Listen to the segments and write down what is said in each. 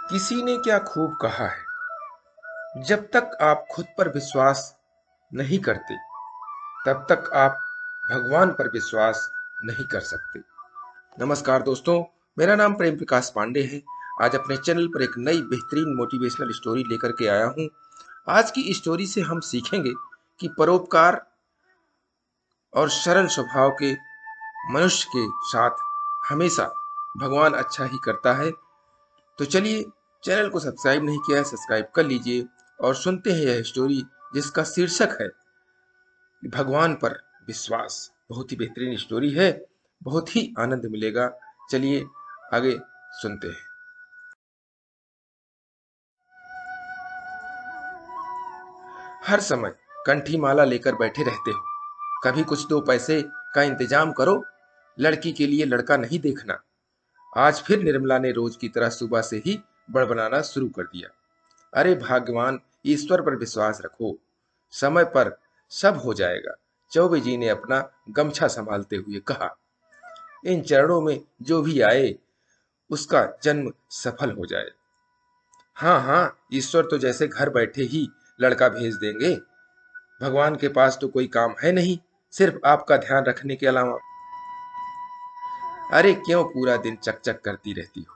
किसी ने क्या खूब कहा है, जब तक आप खुद पर विश्वास नहीं करते, तब तक आप भगवान पर विश्वास नहीं कर सकते। नमस्कार दोस्तों, मेरा नाम प्रेम प्रकाश पांडे है। आज अपने चैनल पर एक नई बेहतरीन मोटिवेशनल स्टोरी लेकर के आया हूँ। आज की स्टोरी से हम सीखेंगे कि परोपकार और सरल स्वभाव के मनुष्य के साथ हमेशा भगवान अच्छा ही करता है। तो चलिए, चैनल को सब्सक्राइब नहीं किया है, सब्सक्राइब कर लीजिए और सुनते हैं यह स्टोरी जिसका शीर्षक है भगवान पर विश्वास। बहुत ही बेहतरीन स्टोरी है, बहुत ही आनंद मिलेगा। चलिए आगे सुनते हैं। हर समय कंठी माला लेकर बैठे रहते हो, कभी कुछ दो पैसे का इंतजाम करो। लड़की के लिए लड़का नहीं देखना। आज फिर निर्मला ने रोज की तरह सुबह से ही बड़बड़ाना शुरू कर दिया। अरे भगवान, ईश्वर पर विश्वास रखो, समय पर सब हो जाएगा। चौबे जी ने अपना गमछा संभालते हुए कहा। इन चरणों में जो भी आए उसका जन्म सफल हो जाए। हाँ हाँ, ईश्वर तो जैसे घर बैठे ही लड़का भेज देंगे। भगवान के पास तो कोई काम है नहीं, सिर्फ आपका ध्यान रखने के अलावा। अरे क्यों पूरा दिन चक चक करती रहती हो?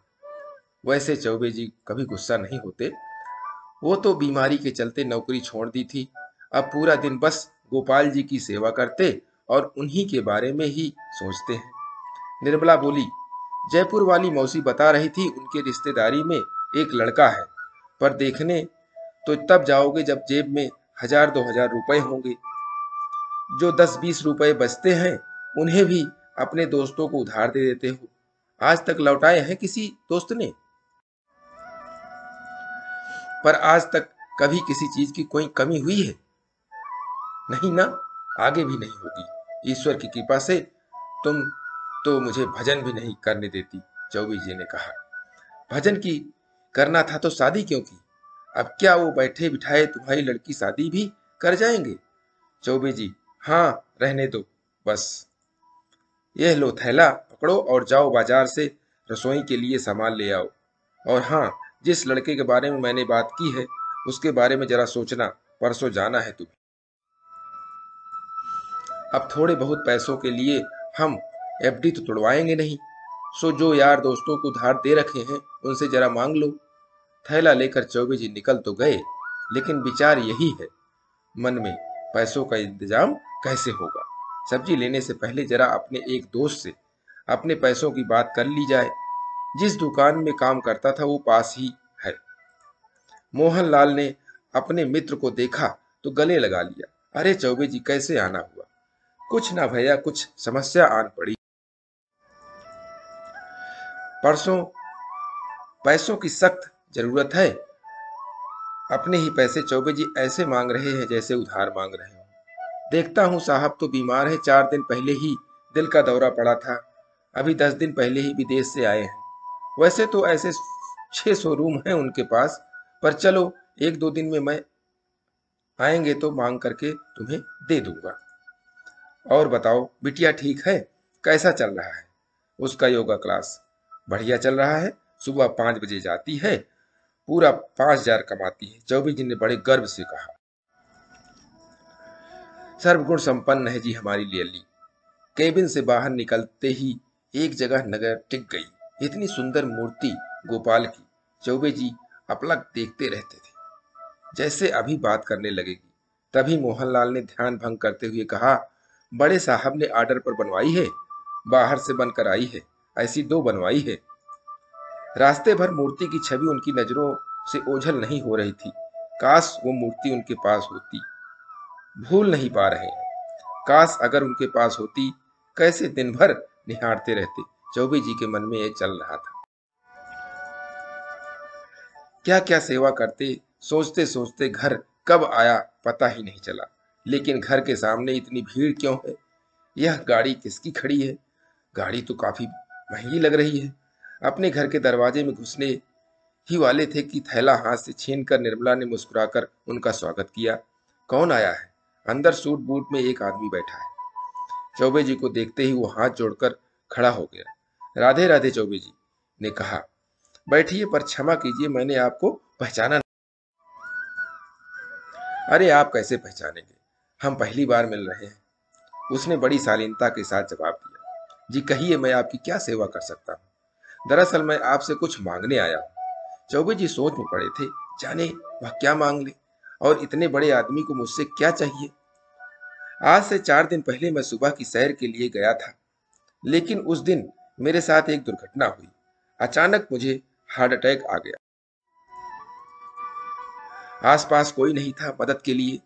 वैसे चौबे जी कभी गुस्सा नहीं होते। वो तो बीमारी के चलते नौकरी छोड़ दी थी। अब पूरा दिन बस गोपाल जी की सेवा करते और उन्हीं के बारे में ही सोचते हैं। निर्मला बोली, जयपुर वाली मौसी बता रही थी उनके रिश्तेदारी में एक लड़का है, पर देखने तो तब जाओगे जब जेब में 1000-2000 रुपए होंगे। जो 10-20 रुपए बचते हैं उन्हें भी अपने दोस्तों को उधार दे देते हो। आज तक लौटाए हैं किसी दोस्त ने? पर आज तक कभी किसी चीज की कोई कमी हुई है? नहीं ना, आगे भी नहीं होगी। ईश्वर की कृपा से तुम तो मुझे भजन भी नहीं करने देती। चौबे जी ने कहा। भजन की करना था तो शादी क्यों की? अब क्या वो बैठे बिठाए तुम्हारी लड़की शादी भी कर जाएंगे? चौबे जी, हाँ रहने दो बस। यह लो थैला पकड़ो और जाओ बाजार से रसोई के लिए सामान ले आओ। और हाँ, जिस लड़के के बारे में मैंने बात की है उसके बारे में जरा सोचना, परसों जाना है तुम्हें। अब थोड़े बहुत पैसों के लिए हम एफडी तो तुड़वाएंगे नहीं, सो जो यार दोस्तों को उधार दे रखे हैं उनसे जरा मांग लो। थैला लेकर चौबे जी निकल तो गए, लेकिन विचार यही है मन में, पैसों का इंतजाम कैसे होगा। सब्जी लेने से पहले जरा अपने एक दोस्त से अपने पैसों की बात कर ली जाए। जिस दुकान में काम करता था वो पास ही है। मोहनलाल ने अपने मित्र को देखा तो गले लगा लिया। अरे चौबे जी, कैसे आना हुआ? कुछ ना भैया, कुछ समस्या आन पड़ी। परसों पैसों की सख्त जरूरत है। अपने ही पैसे चौबे जी ऐसे मांग रहे हैं जैसे उधार मांग रहे हो। देखता हूँ साहब तो बीमार है, 4 दिन पहले ही दिल का दौरा पड़ा था। अभी 10 दिन पहले ही विदेश से आए हैं। वैसे तो ऐसे 600 रूम हैं उनके पास, पर चलो 1-2 दिन में मैं आएंगे तो मांग करके तुम्हें दे दूंगा। और बताओ बिटिया ठीक है? कैसा चल रहा है उसका योगा क्लास? बढ़िया चल रहा है। सुबह 5 बजे जाती है, पूरा 5000 कमाती है। चौबे जी ने बड़े गर्व से कहा। सर्वगुण संपन्न है जी हमारी लियली। केबिन से बाहर निकलते ही एक जगह नजर टिक गई। इतनी सुंदर मूर्ति गोपाल की। चौबे जी अपलक देखते रहते थे, जैसे अभी बात करने लगेगी। तभी मोहनलाल ने ध्यान भंग करते हुए कहा, बड़े साहब ने आर्डर पर बनवाई है, बाहर से बनकर आई है, ऐसी 2 बनवाई है। रास्ते भर मूर्ति की छवि उनकी नजरों से ओझल नहीं हो रही थी। काश वो मूर्ति उनके पास होती। भूल नहीं पा रहे हैं। काश अगर उनके पास होती, कैसे दिन भर निहारते रहते। चौबे जी के मन में यह चल रहा था। क्या क्या सेवा करते, सोचते सोचते घर कब आया पता ही नहीं चला। लेकिन घर के सामने इतनी भीड़ क्यों है? यह गाड़ी किसकी खड़ी है? गाड़ी तो काफी महंगी लग रही है। अपने घर के दरवाजे में घुसने ही वाले थे कि थैला हाथ से छीनकर निर्मला ने मुस्कुराकर उनका स्वागत किया। कौन आया है? अंदर सूट बूट में एक आदमी बैठा है। चौबे जी को देखते ही वो हाथ जोड़कर खड़ा हो गया। राधे राधे चौबे जी ने कहा। बैठिए, पर क्षमा कीजिए, मैंने आपको पहचाना। अरे आप कैसे पहचानेंगे, हम पहली बार मिल रहे हैं। उसने बड़ी शालीनता के साथ जवाब दिया। जी कहिए, मैं आपकी क्या सेवा कर सकता हूँ? दरअसल मैं आपसे कुछ मांगने आया हूँ। चौबे जी सोच में पड़े थे, जाने वह क्या मांग ले, और इतने बड़े आदमी को मुझसे क्या चाहिए। आज से 4 दिन पहले मैं सुबह की सैर के लिए गया था, लेकिन उस दिन मेरे साथ एक दुर्घटना हुई। अचानक मुझे हार्ट अटैक आ गया। आसपास कोई नहीं था मदद के लिए,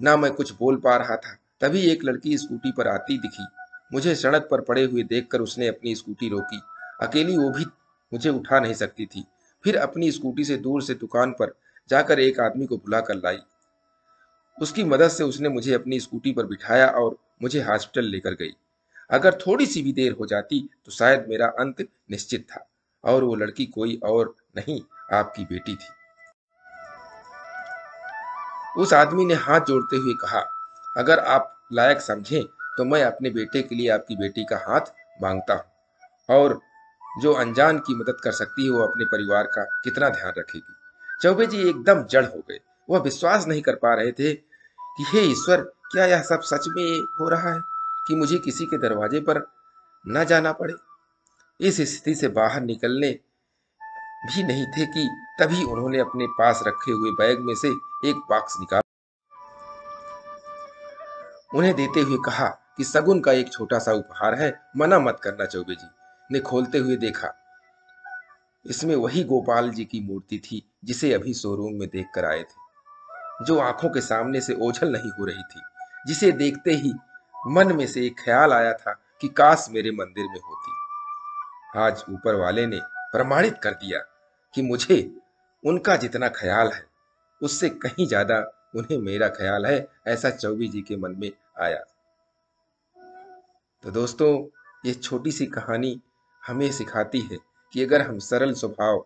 ना मैं कुछ बोल पा रहा था। तभी एक लड़की स्कूटी पर आती दिखी। मुझे सड़क पर पड़े हुए देखकर उसने अपनी स्कूटी रोकी। अकेली वो भी मुझे उठा नहीं सकती थी। फिर अपनी स्कूटी से दूर से दुकान पर जाकर एक आदमी को बुला कर लाई। उसकी मदद से उसने मुझे अपनी स्कूटी पर बिठाया और मुझे हॉस्पिटल लेकर गई। अगर थोड़ी सी भी देर हो जाती तो शायद मेरा अंत निश्चित था। और वो लड़की कोई और नहीं, आपकी बेटी थी। उस आदमी ने हाथ जोड़ते हुए कहा, अगर आप लायक समझें तो मैं अपने बेटे के लिए आपकी बेटी का हाथ मांगता हूँ। और जो अनजान की मदद कर सकती है वो अपने परिवार का कितना ध्यान रखेगी। चौबे जी एकदम जड़ हो गए। वह विश्वास नहीं कर पा रहे थे कि हे ईश्वर, क्या यह सब सच में हो रहा है, कि मुझे किसी के दरवाजे पर न जाना पड़े। इस स्थिति से बाहर निकलने भी नहीं थे कि तभी उन्होंने अपने पास रखे हुए बैग में से एक बॉक्स निकाला, उन्हें देते हुए कहा कि सगुन का एक छोटा सा उपहार है, मना मत करना। चौबे जी ने खोलते हुए देखा। इसमें वही गोपाल जी की मूर्ति थी जिसे अभी शोरूम में देख कर आए थे, जो आंखों के सामने से ओझल नहीं हो रही थी, जिसे देखते ही मन में से एक ख्याल आया था कि काश मेरे मंदिर में होती। आज ऊपर वाले ने प्रमाणित कर दिया कि मुझे उनका जितना ख्याल है उससे कहीं ज्यादा उन्हें मेरा ख्याल है, ऐसा चौबे जी के मन में आया। तो दोस्तों, ये छोटी सी कहानी हमें सिखाती है कि अगर हम सरल स्वभाव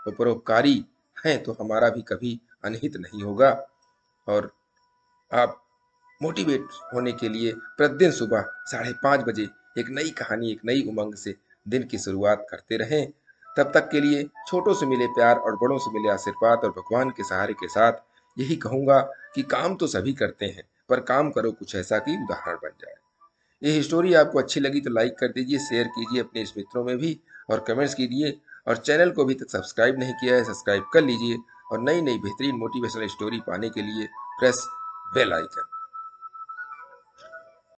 और परोपकारी हैं तो हमारा भी कभी अनहित नहीं होगा। और आप मोटिवेट होने के लिए प्रतिदिन सुबह 5:30 बजे एक नई कहानी, एक नई उमंग से दिन की शुरुआत करते रहें। तब तक के लिए छोटों से मिले प्यार और बड़ों से मिले आशीर्वाद और भगवान के सहारे के साथ यही कहूंगा कि काम तो सभी करते हैं, पर काम करो कुछ ऐसा कि उदाहरण बन जाए। ये स्टोरी आपको अच्छी लगी तो लाइक कर दीजिए, शेयर कीजिए अपने इस मित्रों में भी, और कमेंट्स कीजिए। और चैनल को अभी तक सब्सक्राइब नहीं किया है, सब्सक्राइब कर लीजिए। और नई नई बेहतरीन मोटिवेशनल स्टोरी पाने के लिए प्रेस बेल आइकन।